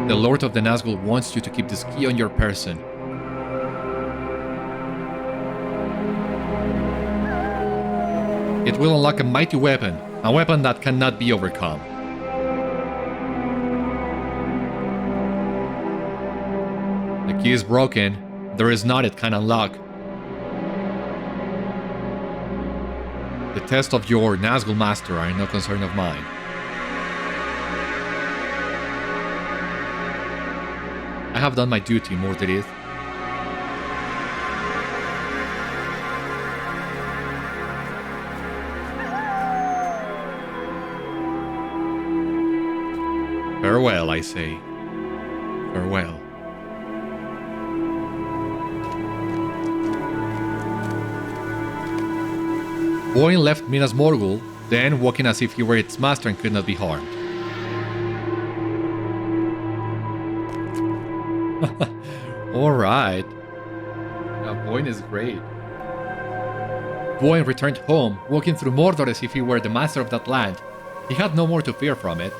The Lord of the Nazgûl wants you to keep this key on your person. It will unlock a mighty weapon, a weapon that cannot be overcome. The key is broken. There is not it can unlock. The test of your Nazgûl master are no concern of mine. I have done my duty, Mordirith. Farewell, I say. Farewell. Vóin left Minas Morgul, then walking as if he were its master and could not be harmed. Alright. Vóin is great. Vóin returned home, walking through Mordor as if he were the master of that land. He had no more to fear from it.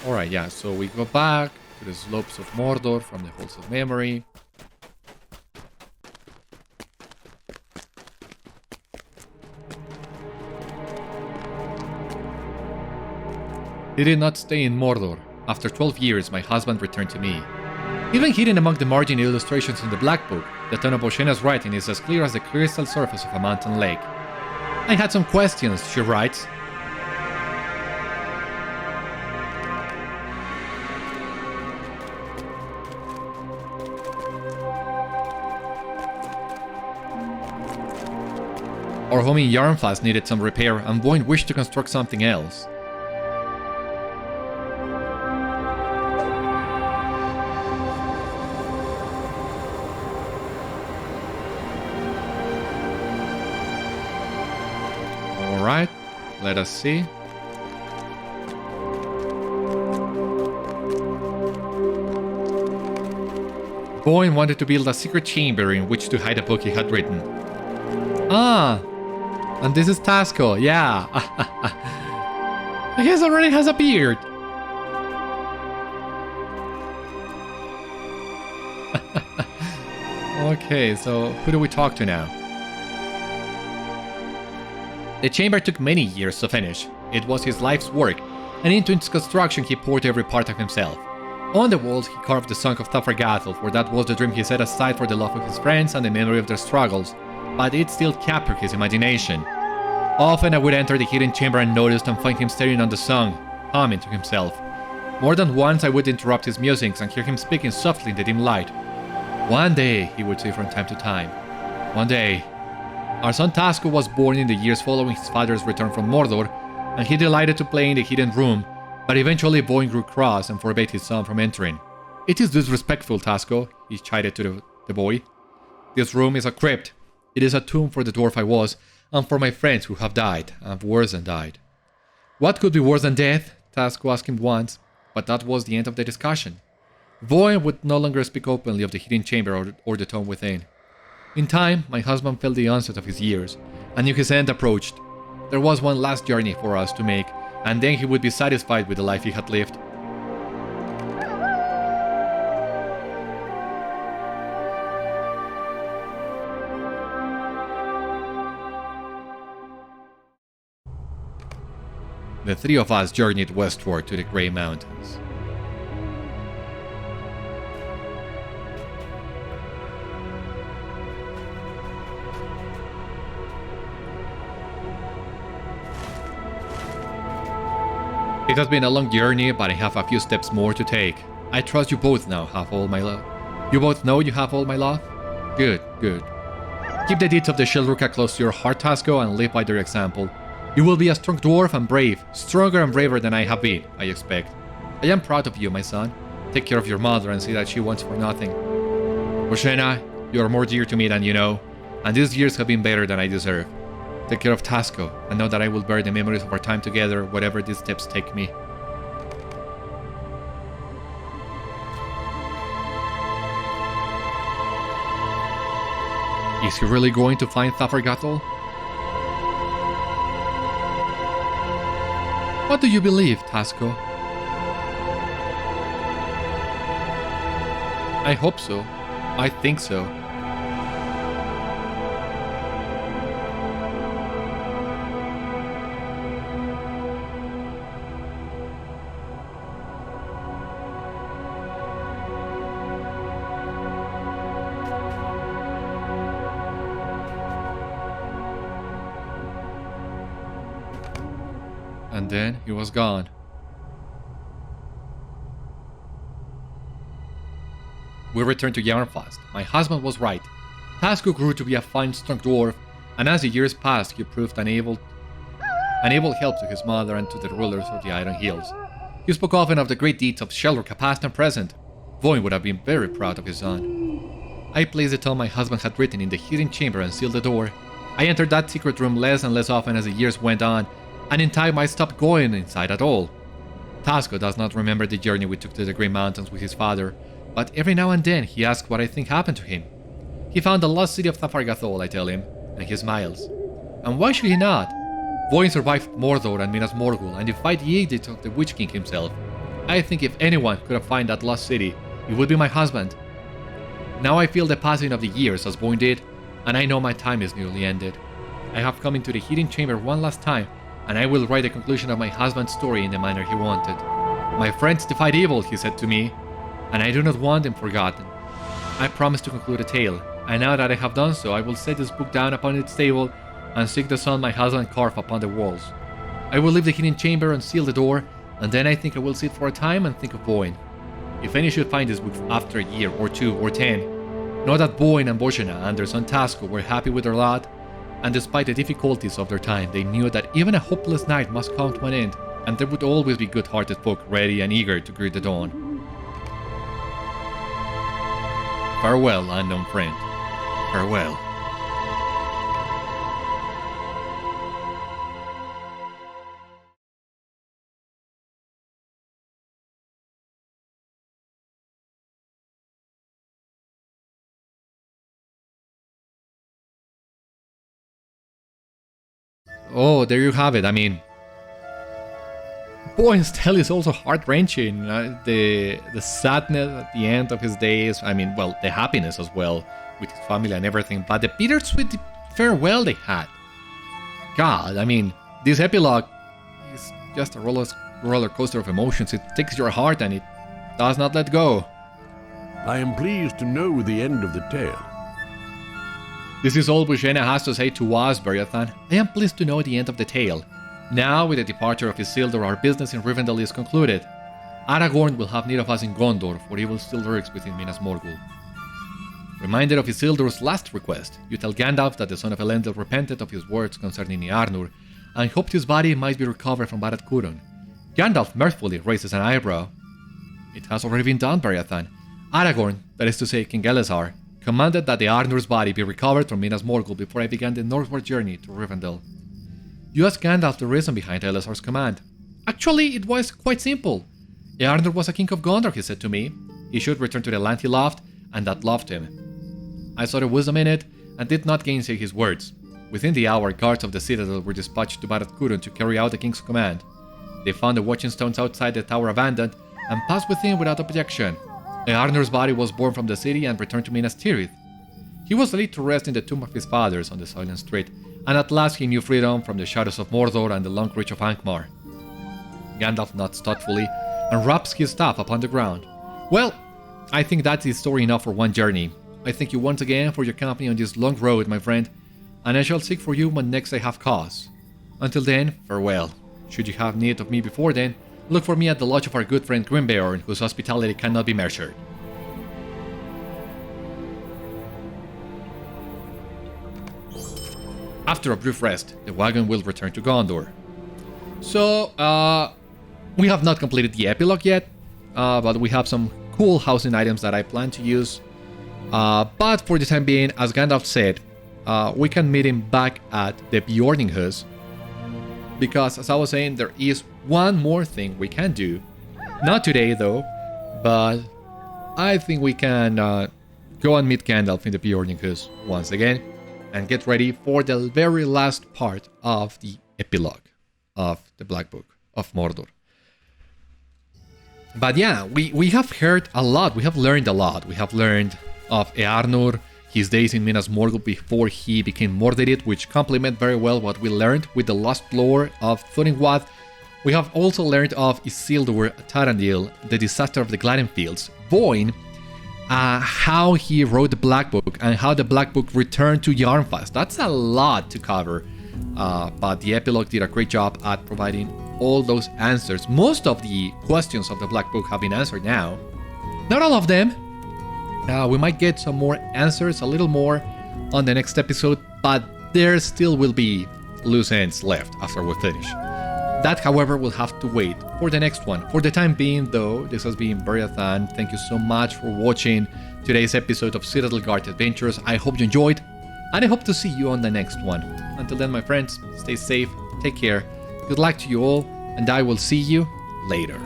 Alright, yeah, so we go back to the slopes of Mordor from the Halls of Memory. He did not stay in Mordor. After 12 years, my husband returned to me. Even hidden among the margin illustrations in the Black Book, the tone of Bozhéna's writing is as clear as the crystal surface of a mountain lake. I had some questions, she writes. Our home in Yarnfast needed some repair, and Vóin wished to construct something else. Alright, let us see. Vóin wanted to build a secret chamber in which to hide a book he had written. Ah! And this is Tasco, yeah. I guess already has a beard. Okay, so who do we talk to now? The chamber took many years to finish. It was his life's work, and into its construction he poured every part of himself. On the walls he carved the song of Thafar-gathol, for that was the dream he set aside for the love of his friends and the memory of their struggles, but it still captured his imagination. Often I would enter the hidden chamber unnoticed and find him staring on the song, humming to himself. More than once I would interrupt his musings and hear him speaking softly in the dim light. One day, he would say from time to time. One day. Our son Tasco was born in the years following his father's return from Mordor, and he delighted to play in the hidden room, but eventually Vóin grew cross and forbade his son from entering. It is disrespectful, Tasco, he chided to the boy. This room is a crypt. It is a tomb for the dwarf I was, and for my friends who have died, and worse than died. What could be worse than death? Tasco asked him once, but that was the end of the discussion. Vóin would no longer speak openly of the hidden chamber or the tomb within. In time, my husband felt the onset of his years, and knew his end approached. There was one last journey for us to make, and then he would be satisfied with the life he had lived. The three of us journeyed westward to the Grey Mountains. It has been a long journey, but I have a few steps more to take. I trust you both now have all my love. You both know you have all my love? Good, good. Keep the deeds of the Shellrooka close to your heart, Tasco, and live by their example. You will be a strong dwarf and brave, stronger and braver than I have been, I expect. I am proud of you, my son. Take care of your mother and see that she wants for nothing. Bozhéna, you are more dear to me than you know, and these years have been better than I deserve. Take care of Tasco, and know that I will bear the memories of our time together, whatever these steps take me. Is he really going to find Thafar-gathol? What do you believe, Tasco? I hope so. I think so. And then he was gone. We returned to Yarnfast. My husband was right. Tasco grew to be a fine, strong dwarf, and as the years passed, he proved an able help to his mother and to the rulers of the Iron Hills. He spoke often of the great deeds of Shellrooka past and present. Vóin would have been very proud of his son. I placed the tome my husband had written in the hidden chamber and sealed the door. I entered that secret room less and less often as the years went on, and in time I stopped going inside at all. Tasco does not remember the journey we took to the Grey Mountains with his father, but every now and then he asks what I think happened to him. He found the lost city of Thafar-gathol, I tell him, and he smiles. And why should he not? Vóin survived Mordor and Minas Morgul and defied the edict of the Witch King himself. I think if anyone could have found that lost city, it would be my husband. Now I feel the passing of the years as Vóin did, and I know my time is nearly ended. I have come into the hidden chamber one last time, and I will write the conclusion of my husband's story in the manner he wanted. My friends defied evil, he said to me, and I do not want them forgotten. I promise to conclude a tale, and now that I have done so, I will set this book down upon its table and seek the sun my husband carved upon the walls. I will leave the hidden chamber and seal the door, and then I think I will sit for a time and think of Vóin. If any should find this book after a year or 2 or 10, know that Vóin and Bozhéna and their son Nazgûl were happy with their lot, and despite the difficulties of their time, they knew that even a hopeless night must come to an end, and there would always be good-hearted folk ready and eager to greet the dawn. Farewell, unknown friend. Farewell. Oh, there you have it. I mean, Vóin's tale is also heart-wrenching. The sadness at the end of his days. I mean, well, the happiness as well with his family and everything. But the bittersweet farewell they had. God, I mean, this epilogue is just a roller coaster of emotions. It takes your heart and it does not let go. I am pleased to know the end of the tale. This is all Bozhéna has to say to us, Beriathan. I am pleased to know the end of the tale. Now, with the departure of Isildur, our business in Rivendell is concluded. Aragorn will have need of us in Gondor, for evil still lurks within Minas Morgul. Reminded of Isildur's last request, you tell Gandalf that the son of Elendil repented of his words concerning Eärnur, and hoped his body might be recovered from Barad-dûr. Gandalf mirthfully raises an eyebrow. It has already been done, Beriathan. Aragorn, that is to say King Elessar, commanded that the Eärnur's body be recovered from Minas Morgul before I began the northward journey to Rivendell. You asked Gandalf the reason behind Elessar's command. Actually, it was quite simple. Eärnur was a king of Gondor, he said to me. He should return to the land he loved, and that loved him. I saw the wisdom in it, and did not gainsay his words. Within the hour, guards of the Citadel were dispatched to Barad-dûr to carry out the king's command. They found the watching stones outside the tower abandoned, and passed within without objection. Eärnur's body was borne from the city and returned to Minas Tirith. He was laid to rest in the tomb of his fathers on the Silent Strait, and at last he knew freedom from the shadows of Mordor and the long reach of Angmar. Gandalf nods thoughtfully and rubs his staff upon the ground. Well, I think that is story enough for one journey. I thank you once again for your company on this long road, my friend, and I shall seek for you when next I have cause. Until then, farewell. Should you have need of me before then, look for me at the lodge of our good friend Grimbeorn, whose hospitality cannot be measured. After a brief rest, the wagon will return to Gondor. So, we have not completed the epilogue yet, but we have some cool housing items that I plan to use. But for the time being, as Gandalf said, we can meet him back at the Bjorninghuis. Because, as I was saying, there is one more thing we can do. Not today, though, but I think we can go and meet Gandalf in the Bjorninghuis once again and get ready for the very last part of the epilogue of the Black Book of Mordor. But yeah, we have heard a lot, we have learned a lot. We have learned of Eärnur, his days in Minas Morgul before he became Mordirith, which complement very well what we learned with the lost lore of Thorinwath. We have also learned of Isildur, Tárandil, the disaster of the Gladden Fields, Vóin, how he wrote the Black Book, and how the Black Book returned to Yarnfast. That's a lot to cover, but the epilogue did a great job at providing all those answers. Most of the questions of the Black Book have been answered now. Not all of them. We might get some more answers, a little more, on the next episode, but there still will be loose ends left after we finish. That, however, will have to wait for the next one. For the time being, though, this has been Beriathan. Thank you so much for watching today's episode of Citadel Guard Adventures. I hope you enjoyed, and I hope to see you on the next one. Until then, my friends, stay safe, take care, good luck to you all, and I will see you later.